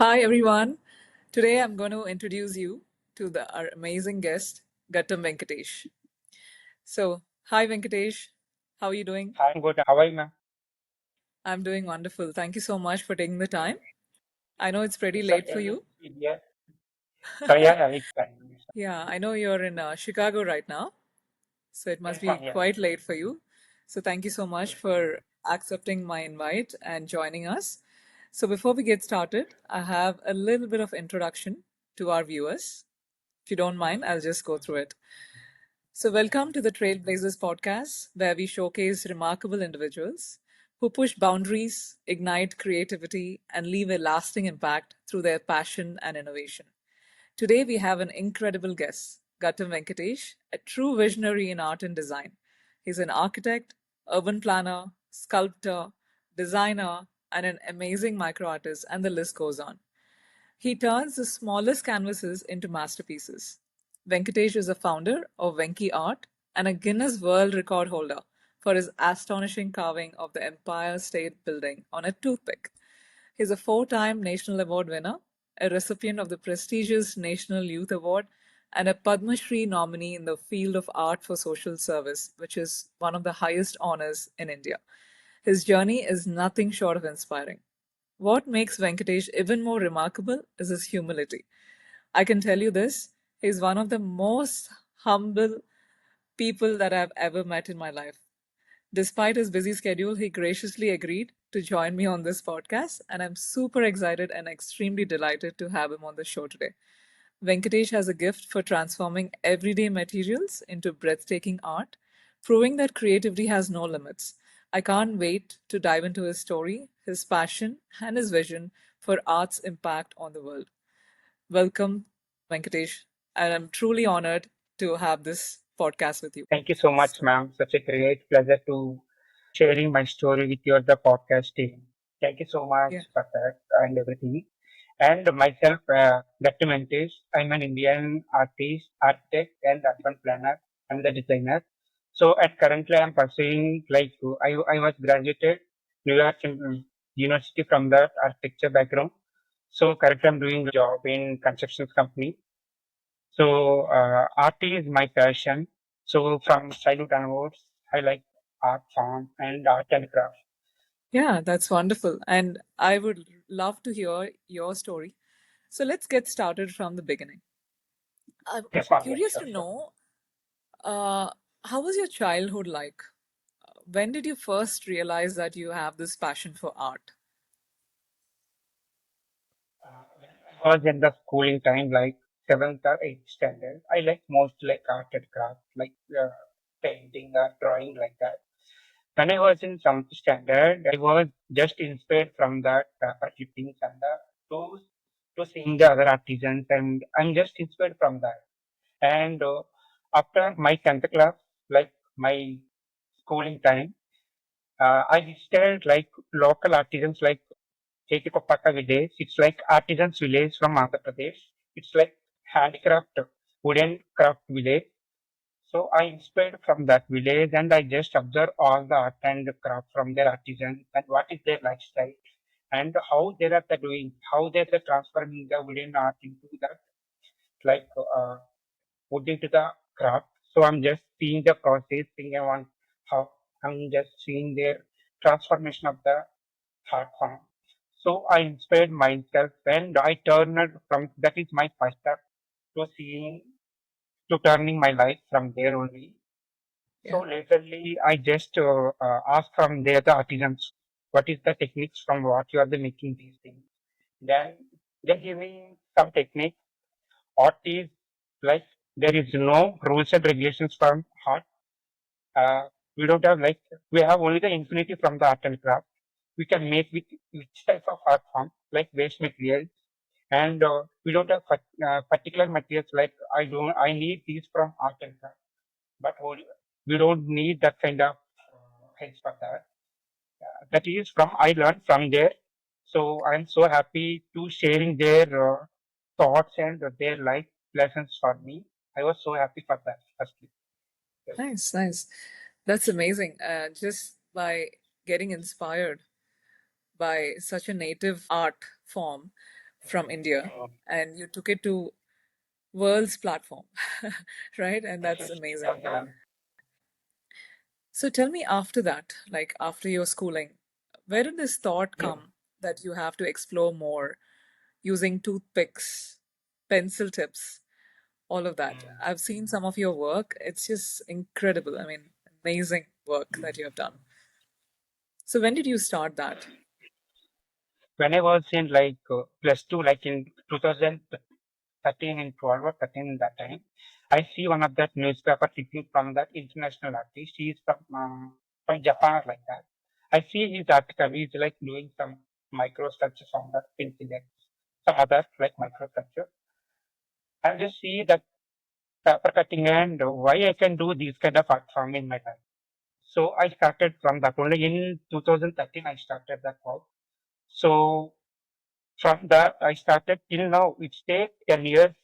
Hi, everyone. Today I'm going to introduce you to our amazing guest, Gattem Venkatesh. So, hi, Venkatesh. How are you doing? Hi, I'm good. How are you, ma'am? I'm doing wonderful. Thank you so much for taking the time. I know it's pretty It's late for okay. you. Yeah. So yeah, it's fine. Yeah, I know you're in Chicago right now, so it must Yes, be ma'am. Yeah. quite late for you. So, thank you so much Yes, ma'am. for accepting my invite and joining us. So, before we get started, I have a little bit of introduction to our viewers. If you don't mind, I'll just go through it. So, welcome to the Trailblazers podcast, where we showcase remarkable individuals who push boundaries, ignite creativity, and leave a lasting impact through their passion and innovation. Today, we have an incredible guest, Gattem Venkatesh, a true visionary in art and design. He's an architect, urban planner, sculptor, designer, and an amazing micro artist, and the list goes on. He turns the smallest canvases into masterpieces. Venkatesh is a founder of Venki Art and a Guinness World Record holder for his astonishing carving of the Empire State Building on a toothpick. He is a four-time National Award winner, a recipient of the prestigious National Youth Award, and a Padma Shri nominee in the field of art for social service, which is one of the highest honors in India. His journey is nothing short of inspiring. What makes Venkatesh even more remarkable is his humility. I can tell you this, he's one of the most humble people that I've ever met in my life. Despite his busy schedule, he graciously agreed to join me on this podcast, and I'm super excited and extremely delighted to have him on the show today. Venkatesh has a gift for transforming everyday materials into breathtaking art, proving that creativity has no limits. I can't wait to dive into his story, his passion, and his vision for art's impact on the world. Welcome, Venkatesh, and I'm truly honored to have this podcast with you. Thank you so much, So, ma'am. Such a great pleasure to sharing my story with your the podcast team. Thank you so much yeah. for that and everything. And myself, Gattem Venkatesh, I'm an Indian artist, architect, and urban planner. I'm the designer. So at currently, I'm pursuing I was graduated New York University from the architecture background. So currently, I'm doing a job in construction company. So art is my passion. So from childhood onwards, I like art form and art and craft. Yeah, that's wonderful. And I would love to hear your story. So let's get started from the beginning. I'm Yes, ma'am. Yes, curious sure, to sure. know uh, how was your childhood like? When did you first realize that you have this passion for art? When I was in the schooling time, like seventh or eighth standard, I like most like art and craft, like painting or drawing like that. When I was in seventh standard, I was just inspired from that paper clippings and the to to seeing the other artisans, and I'm just inspired from that. And after my 10th class, like my schooling time, I visited like local artisans like Kopaka village. It's like artisans village from Andhra Pradesh. It's like handicraft, wooden craft village. So I inspired from that village and I just observe all the art and craft from their artisans and what is their lifestyle and how they are doing, how they are transforming the wooden art into that like put into the craft. So I'm just seeing the process, seeing on how I'm just seeing their transformation of the art form. So I inspired myself and I turned from that is my first step to seeing to turning my life from there only. So Yeah. laterly I just asked from there the artisans what is the techniques from what you are the making these things. Then they give me some technique. Art is like there is no rules and regulations from art. We don't have like we have only the infinity from the art and craft. We can make with which type of art form like waste materials, and we don't have particular materials like I need these from art and craft, but we don't need that kind of heads for that. That is from I learned from there. So I'm so happy to sharing their thoughts and their life lessons for me. I was so happy for that. Firstly, yes. Nice, nice. That's amazing. Just by getting inspired by such a native art form, from India uh, and you took it to world's platform, right? And that's yes, amazing. yeah, So tell me after that, like after your schooling, where did this thought yeah. come that you have to explore more using toothpicks, pencil tips, all of that? I've seen some of your work. It's just incredible. I mean, amazing work that you have done. So when did you start that? When I was in like plus two, like in 2013 and 12 or 13 that time, I see one of that newspaper clipping from that international artist. He is from Japan like that. I see his article. He's like doing some micro sculptures on that pencil, and some other like micro sculpture. I just see that paper cutting and why I can do these kind of art form in my life. So I started from that only in 2013. I started that work. So from that, I started till now. It takes 10 years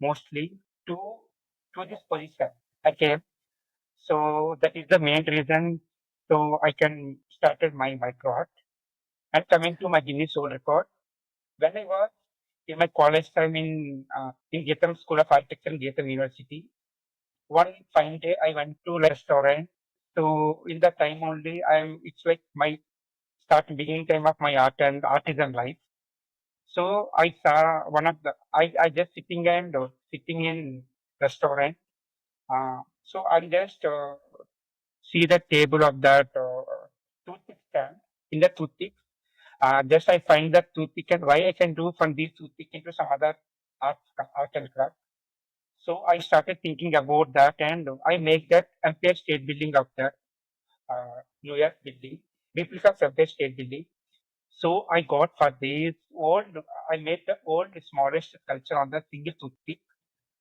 mostly to to this position. I came. So that is the main reason. So I can started my micro art. And coming to my Guinness World Record, when I was in my college time in Gattem School of Architecture in Gattem University, one fine day I went to like restaurant. So in that time only, it's like my start beginning time of my art and artisan life. So I saw one of the I just sitting in restaurant. So I just see the table of that toothpick stand in the toothpick. Just I find that toothpick and why I can do from this toothpick into some other art art and craft. So I started thinking about that and I make that Empire State Building of that New York building, replica of Empire State Building. So I got for this old, I made the old smallest sculpture on the single toothpick.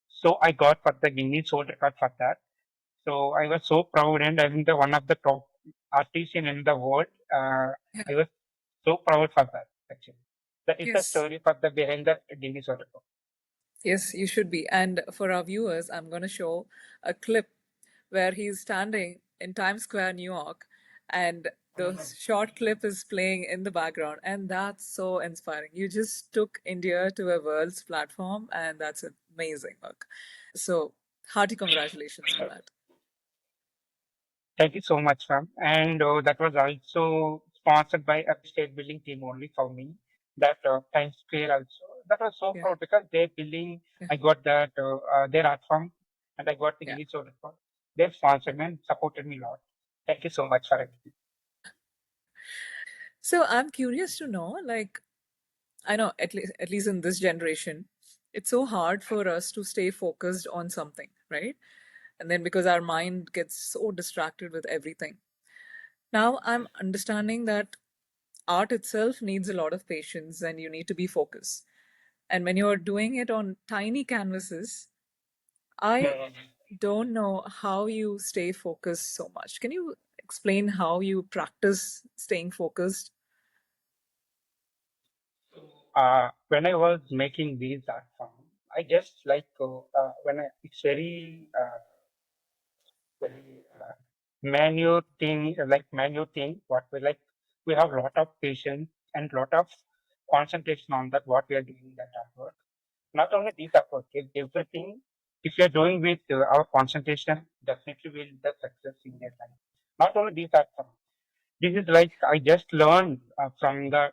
So I got for the Guinness World Record for that. So I was so proud and I'm the one of the top artists in the world. Yeah. I was so proud for that actually. That is the Yes. story for the behind the Guinness World Record. Yes, you should be. And for our viewers, I'm going to show a clip where he's standing in Times Square, New York, and the short clip is playing in the background. And that's so inspiring. You just took India to a world's platform, and that's amazing work. So, hearty congratulations for that. Thank you so much, ma'am. And that was also sponsored by a state building team only for me. That Times Square also. That was so Yeah, proud because their building, yeah, I got that their art form, and I got the yeah. Guinness World Record. They sponsored me and supported me a lot. Thank you so much for it. So, I'm curious to know, like, I know at least in this generation, it's so hard for us to stay focused on something, right? And then because our mind gets so distracted with everything. Now I'm understanding that art itself needs a lot of patience and you need to be focused. And when you're doing it on tiny canvases, I Mm. don't know how you stay focused so much. Can you explain how you practice staying focused? When I was making these art form, I just like when I, it's very manual thing, like manual thing. What we like, we have a lot of patience and lot of concentration on that. What we are doing that artwork. Not only this artwork, everything. If you are doing with our concentration, definitely will the success in their life. Not only this artwork. This is like I just learned from the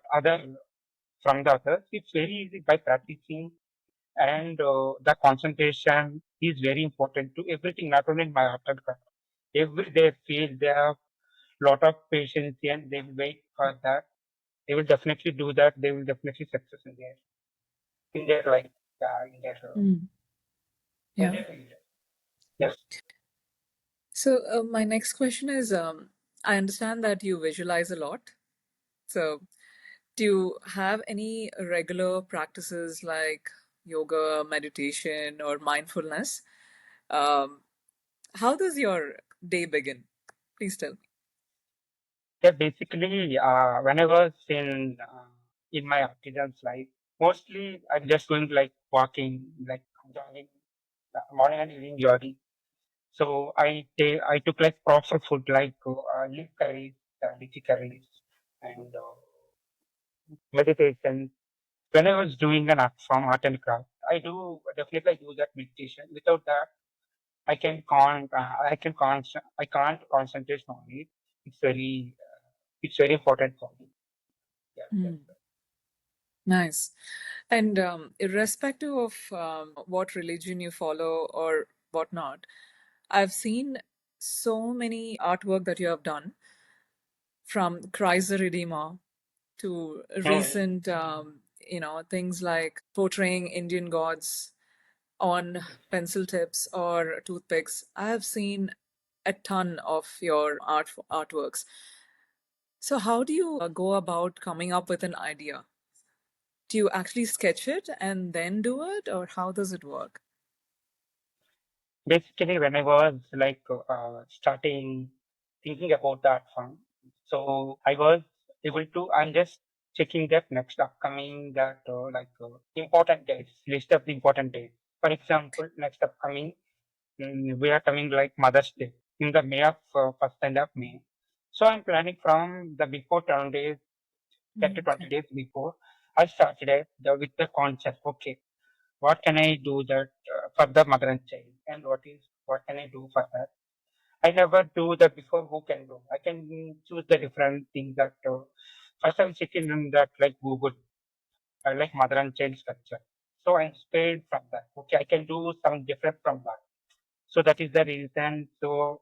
others. It's very easy by practicing and the concentration is very important to everything, not only in my art and craft. Every day feel they have lot of patience and they will wait for that. They will definitely do that. They will definitely success in their like Mm. in Yeah. their field. Yes. So my next question is, I understand that you visualize a lot. So do you have any regular practices like yoga, meditation, or mindfulness? Um, how does your day begin? Please tell me. Yeah, basically, when I was in my artisan's life, mostly I'm just going like walking, like jogging, morning and evening jogging. So I took like proper food like leaf curries, lychee curries, and meditation. when I was doing an art form, art and craft, I do definitely do that meditation. Without that, I can't concentrate on it. It's very, it's very important for me. Yeah, that's Mm, nice. And irrespective of what religion you follow or whatnot, I've seen so many artwork that you have done, from Christ the Redeemer to right. recent, things like portraying Indian gods on pencil tips or toothpicks. I have seen a ton of your artworks. So, how do you go about coming up with an idea? Do you actually sketch it and then do it, or how does it work? Basically, when I was like starting thinking about that one, so I was able to. I'm just checking that next upcoming that important dates, list of the important dates. For example, next upcoming, we are coming like Mother's Day in the May of first end of May. So I'm planning from the before 10 days, 10 to Mm, 20 okay. days before. I started it with the concept. Okay, what can I do that for the mother and child, and what can I do for that? I never do that before. Who can do? I can choose the different things that first I'm checking in that like Google. I like mother and child structure. So I inspired from that. Okay, I can do some different from that. So that is the reason. So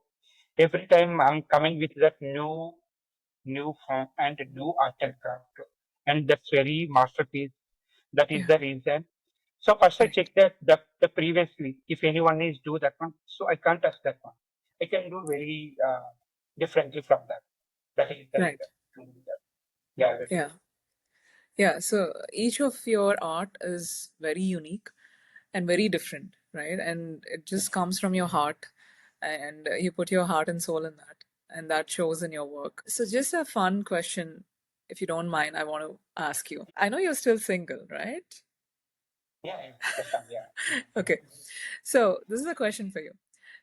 every time I'm coming with that new form and new art and craft, and that's very masterpiece. That is Yeah, the reason. So first I right, check that the previously, if anyone is do that one, so I can't touch that one. I can do very differently from that. That is the right. reason to do that. Yeah, that's Yeah, yeah. So each of your art is very unique and very different, right? And it just comes from your heart, and you put your heart and soul in that, and that shows in your work. So, just a fun question, if you don't mind, I want to ask you. I know you're still single, right? yeah, yeah, yes, ma'am, yeah, Okay. So, this is a question for you.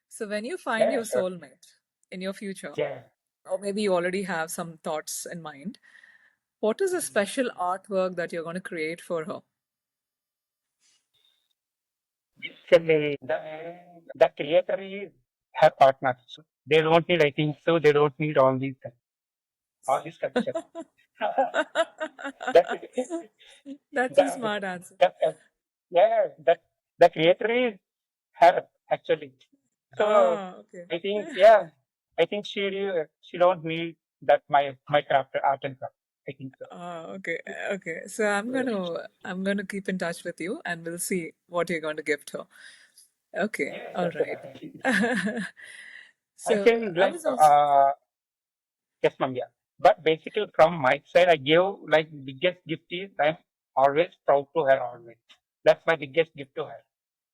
So, when you find yeah, yeah, your sure, soulmate in your future, yeah. or maybe you already have some thoughts in mind, what is a special artwork that you're going to create for her? Basically, the creator is her partner. So they don't need, I think so. They don't need all these concepts. that That's a the, smart answer. yeah, that the creator is her actually. So Ah, okay. I think, yeah, I think she don't need that my craft art and craft. I think so. Ah, okay. Okay. So I'm gonna keep in touch with you and we'll see what you're going to gift her. Okay. Yes, All right. definitely. I So can I like was also yes, ma'am, yeah. But basically, from my side, I give like biggest gift is I'm always proud to her always. That's my biggest gift to her.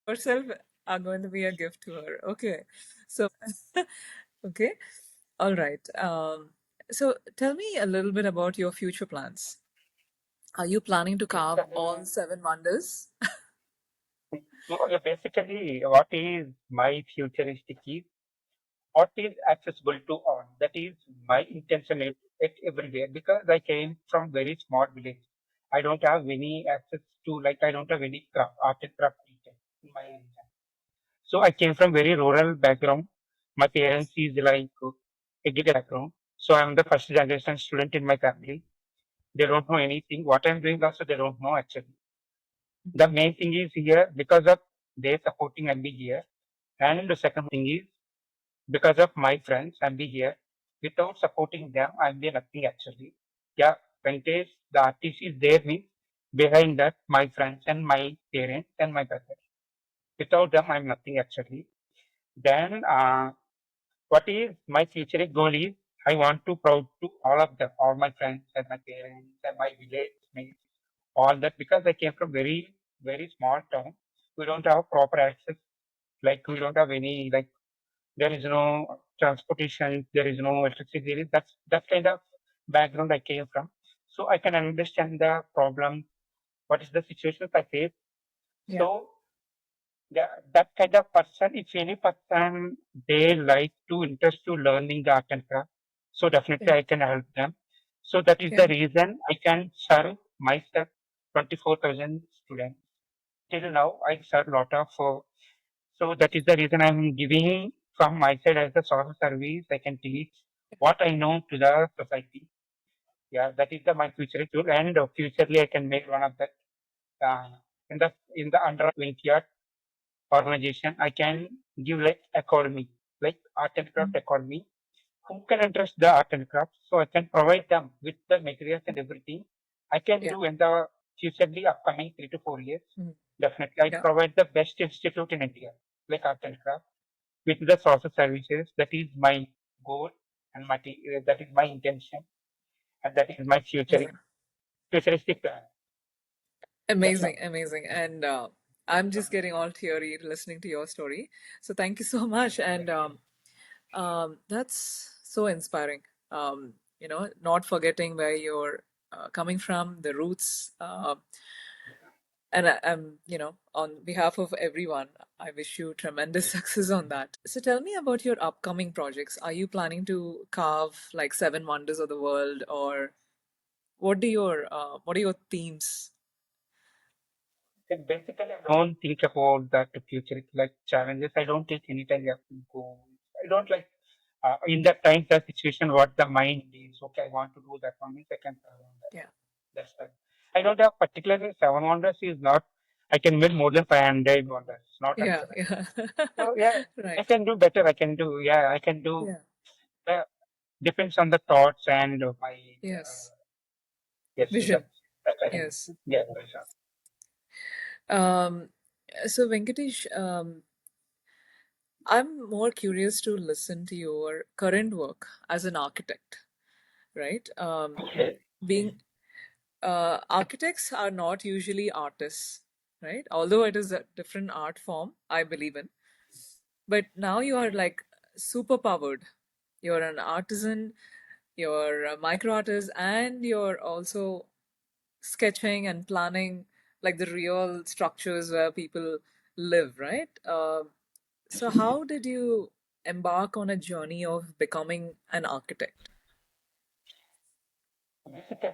yourself are going to be a gift to her. Okay. So okay. All right. So tell me a little bit about your future plans. Are you planning to carve all Basically, seven wonders? basically, what is my futuristic is what is accessible to all. That is my intention at everywhere because I came from very small village. I don't have any access to like I don't have any craft, art and craft teacher in my area. So I came from very rural background. My parents is like agriculture background. So I'm the first generation student in my family. They don't know anything. What I'm doing also they don't know actually. The main thing is here because of they supporting and be here. And the second thing is because of my friends and be here. Without supporting them, I'm be nothing actually. Yeah, Venkatesh, the artist is there means behind that my friends and my parents and my brother. Without them, I'm nothing actually. Then what is my future goal is I want to proud to all of them, all my friends and my parents and my village mates, all that because I came from very small town. We don't have proper access. Like we don't have any like there is no transportation, there is no electricity. That's that kind of background I came from. So I can understand the problem, what is the situations I face. Yeah. So that kind of person, if any person they like to interest to learning the art and craft, so definitely Yeah. I can help them. So that is the Yeah. reason I can serve myself. 24,000 students. Till now, I serve a lot of. So that is the reason I'm giving from my side as a social service. I can teach what I know to the society. Yeah, that is my future tool, and futurely I can make one of that. Uh, in the under 20 organization, I can give like academy, like art and craft Mm. academy. Who can interest the art and craft? So I can provide them with the materials and everything. I can Yeah. do in the futurely upcoming 3 to 4 years. Mm. Definitely, I Yeah. provide the best institute in India, like art and craft, with the social services. That is my goal, and that is my intention, and that is my Amazing. futuristic plan. Yes, ma'am. Amazing. Amazing. And I'm just getting all teary listening to your story. So thank you so much. And that's so inspiring. Not forgetting where you're coming from, the roots. And on behalf of everyone, I wish you tremendous success on that. So tell me about your upcoming projects. Are you planning to carve like seven wonders of the world, or what are your themes? Basically, I don't think about that future like challenges. I don't take any time you have to go. I don't like in that time, the situation, what the mind is. Okay, I want to do that one means I can serve on that. Yeah. That's right. I don't have particularly 7 wonders is not. I can win more than 500 wonders. Not like Yeah. that. Yeah. So yeah, I Right. can do better. I can do yeah. I can do. Yeah. Uh, Depends on the thoughts and my Yes. yes. Vision. That I can. Yes. Yeah, that's right. Um, so Venkatesh, I'm more curious to listen to your current work as an architect, right? Okay. Being architects are not usually artists, right? Although it is a different art form, I believe in. But now you are like super powered. You're an artisan, you're a micro artist, and you're also sketching and planning like the real structures where people live, right? So, how did you embark on a journey of becoming an architect? Basically,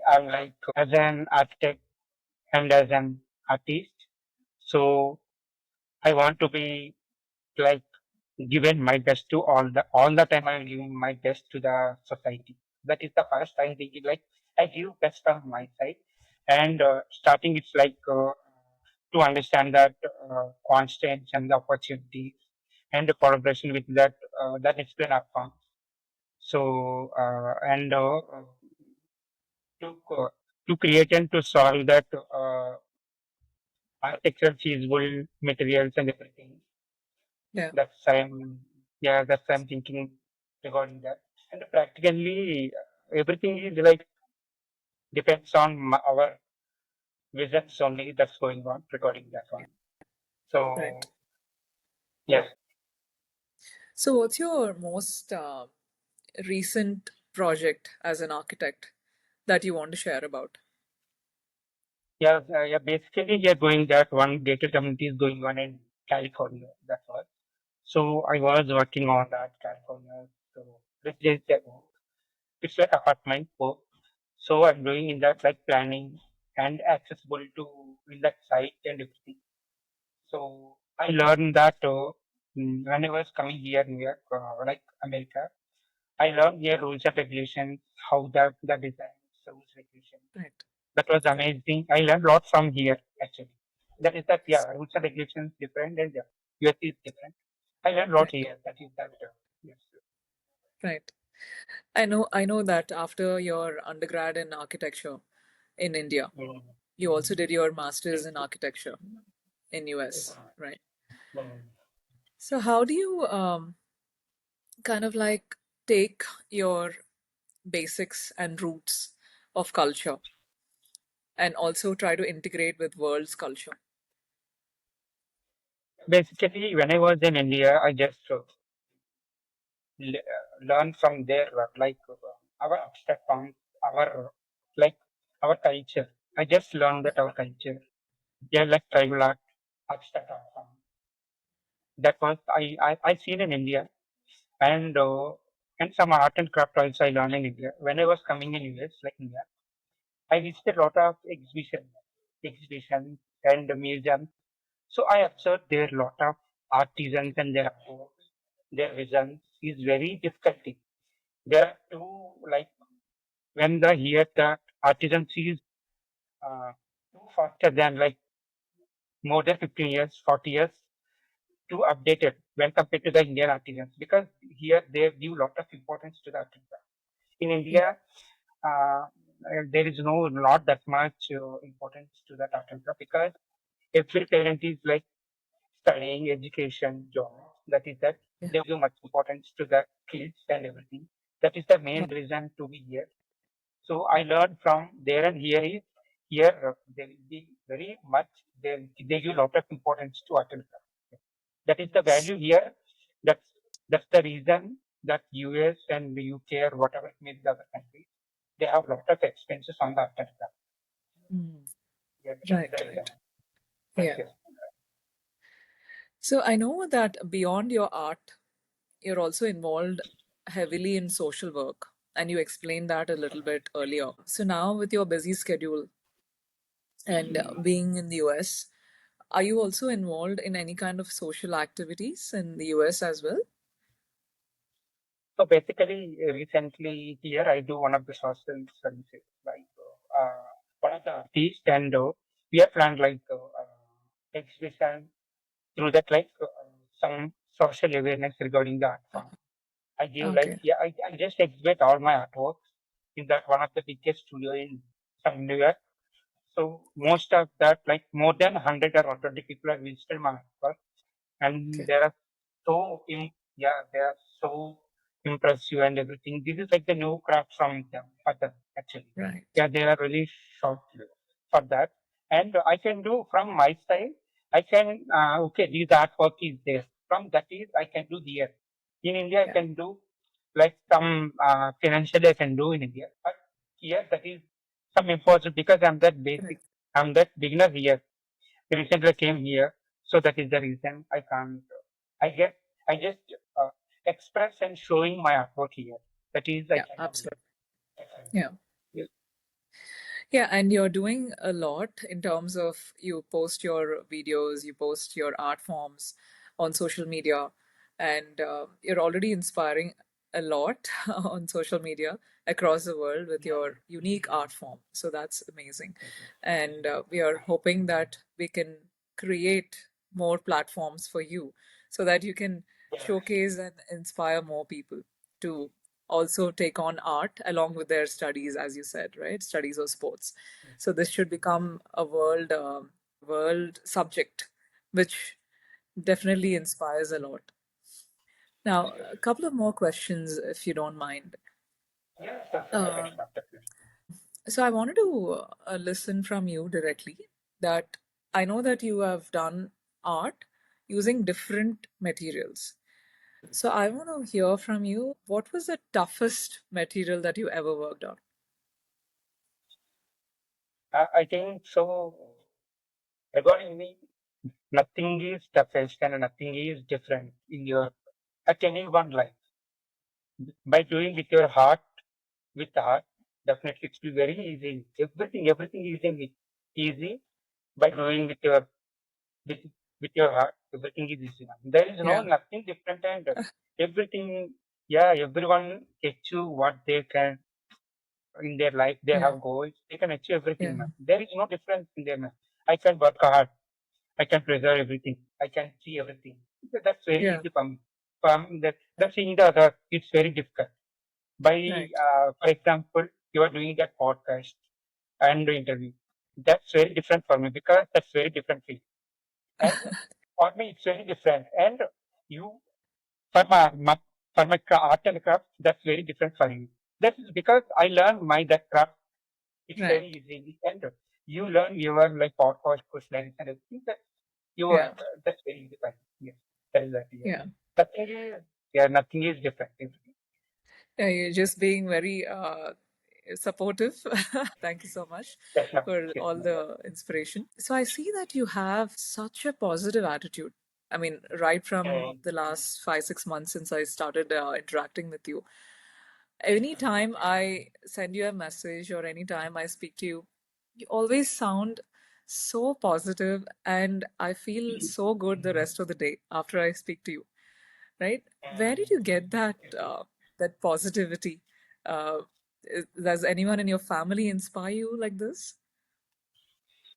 I'm like as an architect and as an artist. So I want to be like given my best to all the time. I'm giving my best to the society. That is the first I'm thinking like I give best from my side. And starting it's like to understand that constraints and the opportunities and the collaboration with that explain upon. So and to to create and to solve that architectural feasible materials and everything. Yeah, That's I'm thinking regarding that. And practically everything is like depends on our visions only that's going on regarding that one. right. So yes, So, what's your most recent project as an architect that you want to share about? yeah. Basically, we are going that one gated community is going on in California. That's all. So I was working on that California. So this is it's like apartment work. So I'm doing in that like planning and accessible to in that site and everything. So I learned that when I was coming here in New York, like America, I learned here rules and regulations, how the design, rules regulation. Right, That was amazing. I learned a lot from here actually. That is that rules and regulations different and US is different. I learned a lot right, here. That is that. Yes. right. I know that after your undergrad in architecture in India, Mm, you also did your master's in architecture in US, right? mm. So how do you kind of like take your basics and roots of culture and also try to integrate with world's culture? Basically, when I was in India, I just learn from there, like our abstract forms, our like our culture. I just learned that our culture, yeah, like tribal art, abstract art form. That was I seen in India, and some art and craft also I learned in India. When I was coming in US, like India, I visited a lot of exhibitions. exhibitions and museums. So I observed there lot of artisans and their works, their visions is very difficult. There are two like when the here the artisan is uh, too faster than like more than 15 years, 40 years to update it when compared to the Indian artisans because here they give lot of importance to the artisan. In Yeah. India, uh, there is no not that much importance to that artisan because every parent is like studying, education, job. That is that Yeah. they give much importance to the kids and everything. That is the main Right. reason to be here. So I learned from there and here is here there will be very much they give a lot of importance to art and craft. That is the value here. That's that's the reason that US and the UK or whatever it may be the other countries, they have a lot of expenses on the art and craft. Mm. Yeah, that is Right. the reason. Right. Yes, Yeah. yes. So I know that beyond your art, you're also involved heavily in social work, and you explained that a little bit earlier. So now, with your busy schedule and being in the US, are you also involved in any kind of social activities in the US as well? So basically, recently here I do one of the social services, like one of the artists, and we have planned like exhibition through that, like some social awareness regarding the art form. I give like Okay. yeah, I just exhibit all my artworks in that one of the biggest studio in some New York. So most of that, like more than 100 or 120 people have visited my artwork and Okay. they are so yeah they are so impressive and everything. This is like the new craft from them for them actually. Right. Yeah, they are really shocked for that. And I can do from my side. I can okay, this artwork is there. From that is I can do here. In India, I Yeah. can do like some financially I can do in India, but here that is some impossible because I'm that Right. basic. I'm that beginner here. Recently I came here, so that is the reason I can't. I get, I just uh, express and showing my artwork here. That is, I Yeah. can do Absolutely. it. Yeah. Yes, Yeah, and you're doing a lot in terms of you post your videos, you post your art forms on social media, and you're already inspiring a lot on social media across the world with your unique art form. So that's amazing. And we are hoping that we can create more platforms for you so that you can showcase and inspire more people to also take on art along with their studies, as you said, right? Studies or sports. So this should become a world subject, which definitely inspires a lot. Now, a couple of more questions, if you don't mind. yes, definitely, Um, definitely. so I wanted to listen from you directly that I know that you have done art using different materials. So I want to hear from you, what was the toughest material that you ever worked on? I think so. Regarding me, nothing is toughest and nothing is different in your at any one life. By doing with your heart, with heart, definitely it will be very easy. Everything is easy by doing with, with your heart. Everything is easy. There is no Yeah, nothing different and everything. Yeah, everyone achieve what they can in their life. They yeah, have goals. They can achieve everything. yeah, Man. There is no difference in them. Man. I can work hard. I can preserve everything. I can see everything. That's very yeah, easy for me. That's seeing the other. It's very difficult. By right, for example, you are doing that podcast and the interview. That's very different for me because that's very different field. And for me, it's very different. And you, for my art and craft, that's very different for you. That is because I learned my that craft. It's very right, easy. And you learn your like podcast, questions and everything. That you are, yeah, that's very easy for you. Yes, that is that. Yes. yeah. Nothing is, yeah, nothing is different. Yeah, you're just being very supportive. Thank you so much That's not, for yes, all no. the inspiration. So I see that you have such a positive attitude. I mean, right from Okay. the last 5, 6 months since I started interacting with you, anytime I send you a message or anytime I speak to you, you always sound So positive, and I feel so good the rest of the day after I speak to you. Right? Where did you get that positivity? Uh, does anyone in your family inspire you like this?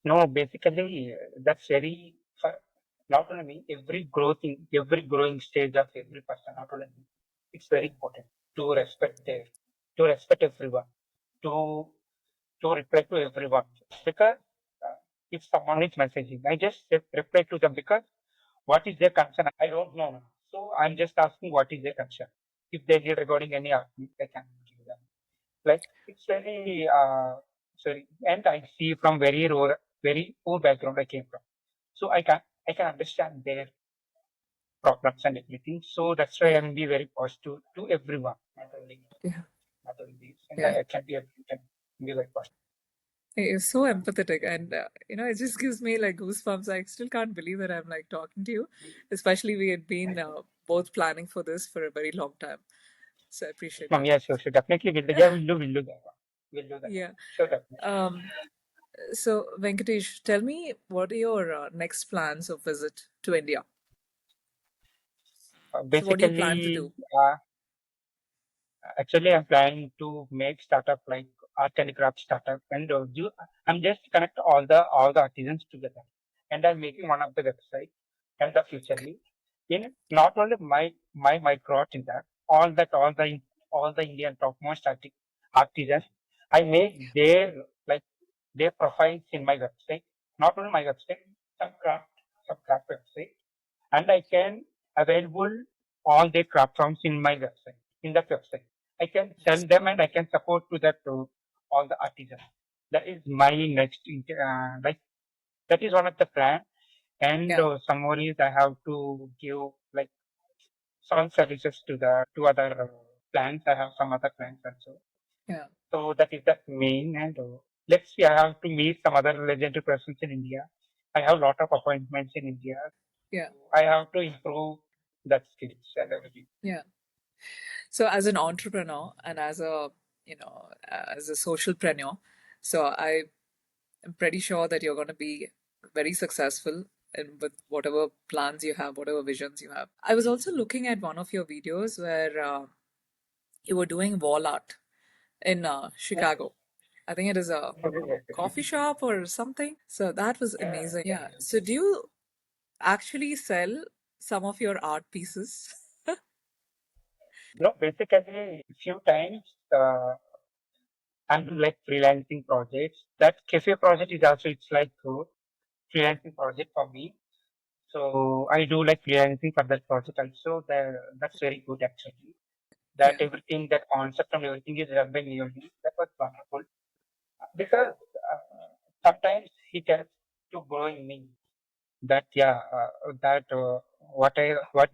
No, basically, that's very, for not only me, every growing stage of every person, not only me, it's very important to respect to respect everyone, to, to reply to everyone. Because uh, if someone is messaging, I just reply to them because what is their concern? I don't know. So I'm just asking what is their concern. If they need regarding any argument, I can give them. Like it's very sorry, and I see from very rural, very poor background I came from. So I can understand their problems and everything. So that's why Yeah, I'm be very positive to everyone, yeah, not only this, and yeah. I can be very positive. You're so empathetic, and it just gives me like goosebumps. I still can't believe that I'm like talking to you, especially we had been both planning for this for a very long time. So I appreciate that. Yeah, sure, sure, definitely will do. Yeah, we'll do that one. We'll do that one. Yeah. Sure, definitely. Um, so Venkatesh, tell me what are your next plans of visit to India? So what do you plan to Basically, do? actually, I'm planning to make startup like art and craft startup, and I'm just connect all the artisans together, and I'm making one of the website, and the Okay. futurely, in not only my craft in that, all the Indian topmost artisans, I make like their profiles in my website, not only my website, some craft website, and I can available all the craft forms in that website. I can sell Yes. them and I can support to that to all the artisans. That is my next like that is one of the plan. And Yeah. some more is I have to give like some services to other plans. I have some other plans also. Yeah. So that is the main. And let's see. I have to meet some other legendary persons in India. I have a lot of appointments in India. Yeah. I have to improve that skills and everything. Yeah. So as an entrepreneur and as a socialpreneur, so I am pretty sure that you're going to be very successful in with whatever plans you have, whatever visions you have. I was also looking at one of your videos where you were doing wall art in Chicago. I think it is a coffee shop or something. So that was amazing. Yeah. So do you actually sell some of your art pieces? No, basically, few times I'm doing like freelancing projects. That cafe project is also it's like a freelancing project for me. So I do like freelancing for that project also. That's very good actually. That Yeah. everything, that concept and everything is done by me only. That was wonderful because sometimes he helps to grow in me. That that what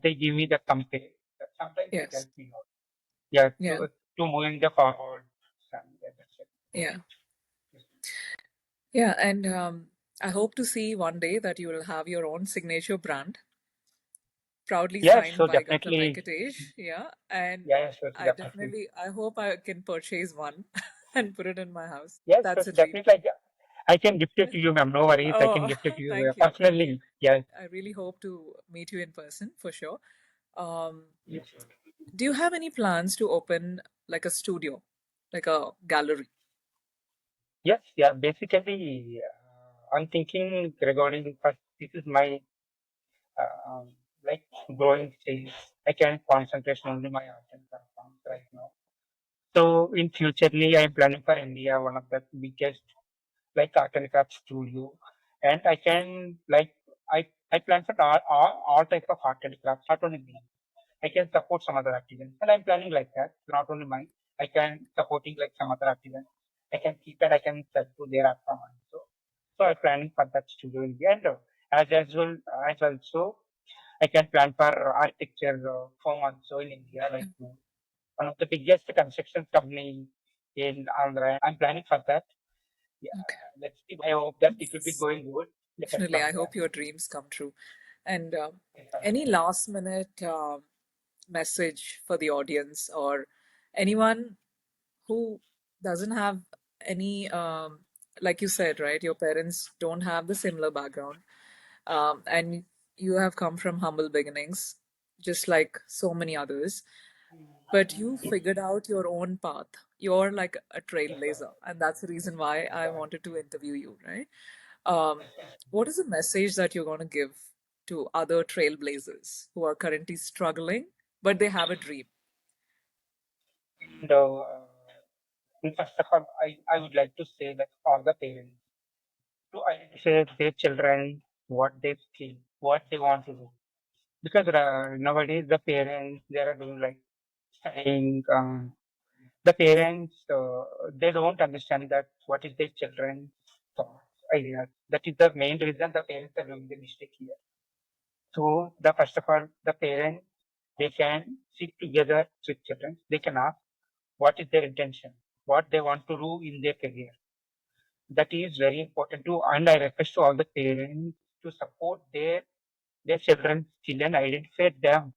they give me the compare. Sometimes it Yes. helps me out. Yeah, Yeah. to moving the forward. Yeah, that's it. Yeah. Yeah. And I hope to see one day that you will have your own signature brand, proudly Yeah, signed so by Gattem definitely. Venkatesh. Yeah. And Yeah, sure, I definitely. definitely, I hope I can purchase one and put it in my house. Yes, sure, That's a dream. definitely. I can gift it to you, ma'am. No worries. I can Oh, gift it to you thank you. Thank you. personally. Yeah. I really hope to meet you in person for sure. Um, Yes, do you have any plans to open like a studio, like a gallery? yes, yeah. Basically, I'm thinking regarding first. This is my like growing stage. I can concentrate only my art and craft forms right now. So in futurely, I'm planning for India, one of the biggest like art and craft studio, and I can like I plan for all type of art and crafts, not only me. I can support some other artisans, and I'm planning like that. Not only mine, I can supporting like some other artisans. I can keep and I can sell to their art form also. So I'm planning for that studio in the end. As well as also I can plan for architecture firm also in India, like one of the biggest construction company in Andhra. I'm planning for that. Yeah, Okay. let's see. I hope that it will be going good. Let's Definitely. plan I that. hope your dreams come true. And any last minute message for the audience or anyone who doesn't have any like you said, right, your parents don't have the similar background, and you have come from humble beginnings, just like so many others. But you figured out your own path. You're like a trailblazer, and that's the reason why I wanted to interview you, right? Um, what is the message that you're going to give to other trailblazers who are currently struggling, but they have a dream? And first of all, I would like to say that all the parents to identify their children, what they feel, what they want to do. Because nowadays the parents they are doing like studying. The parents they don't understand that what is their children's thoughts, ideas. That is the main reason the parents are doing the mistake here. So the first of all, the parents they can sit together with children. They can ask what is their intention, what they want to do in their career. That is very important too. And I request to all the parents to support their children's children, identify them.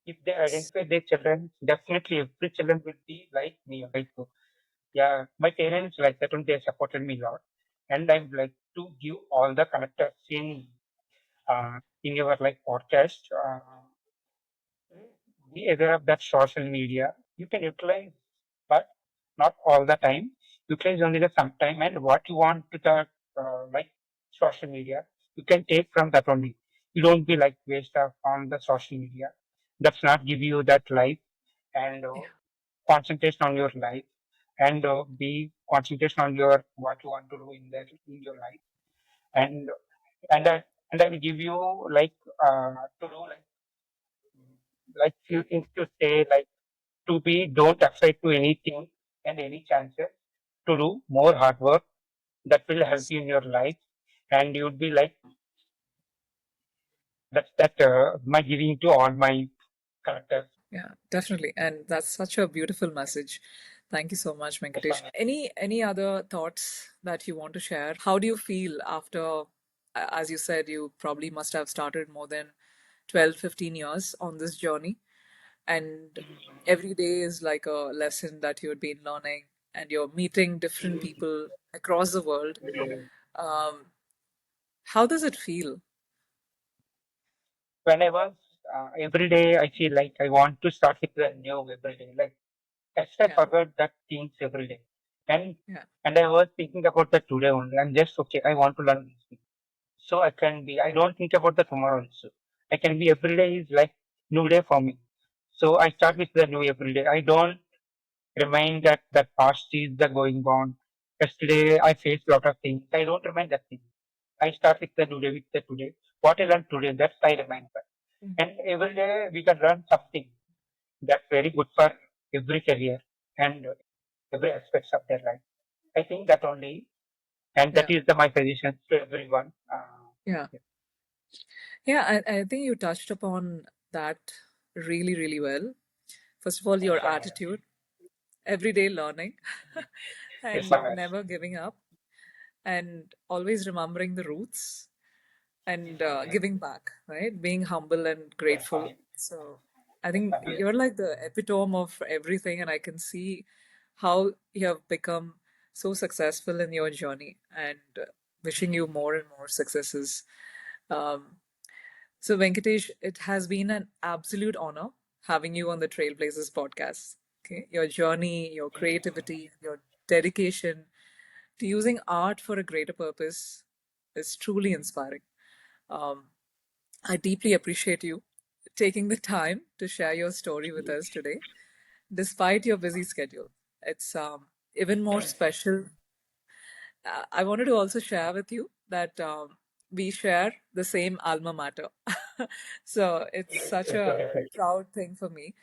If they identify their children, definitely every children will be like me. Like, yeah, my parents like that and they supported me a lot. And I would like to give all the connectors in your like podcast. Be aware of that social media. You can utilize, but not all the time. Utilize only the sometime and what you want to the like social media. You can take from that only. You don't be like waste of on the social media. That's not give you that life and Yeah, concentration on your life and be concentration on your what you want to do in your life and and I and I will give you like to do like few things to say like to be don't afraid to anything and any chances to do more hard work that will help you in your life and you'd be like that my giving to all my characters. yeah, definitely. And that's such a beautiful message. Thank you so much, Venkatesh. Any other thoughts that you want to share? How do you feel after, as you said, you probably must have started more than 12, 15 years on this journey, and every day is like a lesson that you've been learning, and you're meeting different people across the world. Um, how does it feel? When I was every day I feel like I want to start with the new every day like yes, I Yeah, forgot that things every day. And yeah, and I was thinking about that today only. I'm just okay, I want to learn this thing. So I can be I don't think about the tomorrow also. I can be every day is like new day for me. So I start with the new every day. I don't remind that the past is the going on. Yesterday I faced a lot of things. I don't remind that thing. I start with the new day with the today. What I learned today, that's I remind that. And every day we can learn something. That's very good for every career and every aspects of their life. I think that only, and that yeah, is my suggestion to everyone. yeah. Yeah, I think you touched upon that really, really well. First of all, your attitude, everyday learning, Yes, and Pankaj. never giving up, and always remembering the roots, and giving back, right? Being humble and grateful. So I think you're like the epitome of everything, and I can see how you have become so successful in your journey, and wishing you more and more successes. Um, So, Venkatesh, it has been an absolute honor having you on the Trailblazers podcast. Okay, your journey, your creativity, your dedication to using art for a greater purpose is truly inspiring. Um, I deeply appreciate you taking the time to share your story with us today, despite your busy schedule. It's even more special. I wanted to also share with you that we share the same alma mater. So it's such a proud thing for me.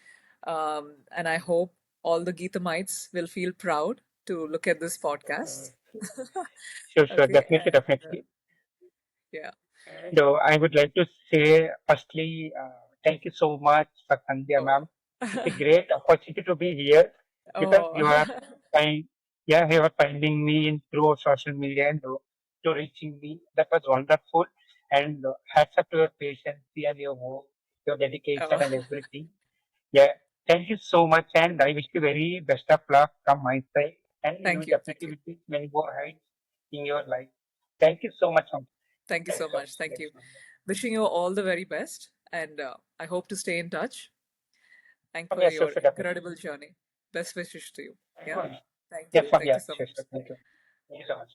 And I hope all the Geethamites will feel proud to look at this podcast. Sure, sure, Okay. definitely, And definitely. yeah. So I would like to say, firstly, thank you so much, Sandhya Oh. ma'am. It's a great opportunity to be here because Oh. you are find, yeah, you are finding me in through social media and to reaching me. That was wonderful. And hats up to your patience and your work, your dedication Oh. and everything. Yeah, thank you so much, and I wish you very best of luck from my side. And you Thank will you. Thank you. definitely reach many more heights in your life. Thank you so much for Thank you so much. Thank this you. one. Wishing you all the very best, and I hope to stay in touch. Thank for Okay, sure, your sure, definitely. incredible journey. Best wishes to you. Thank you Yeah. very much. Thank Yeah, you. fun. Thank Yeah, you so sure, much. sure. Thank you. Thank you so much.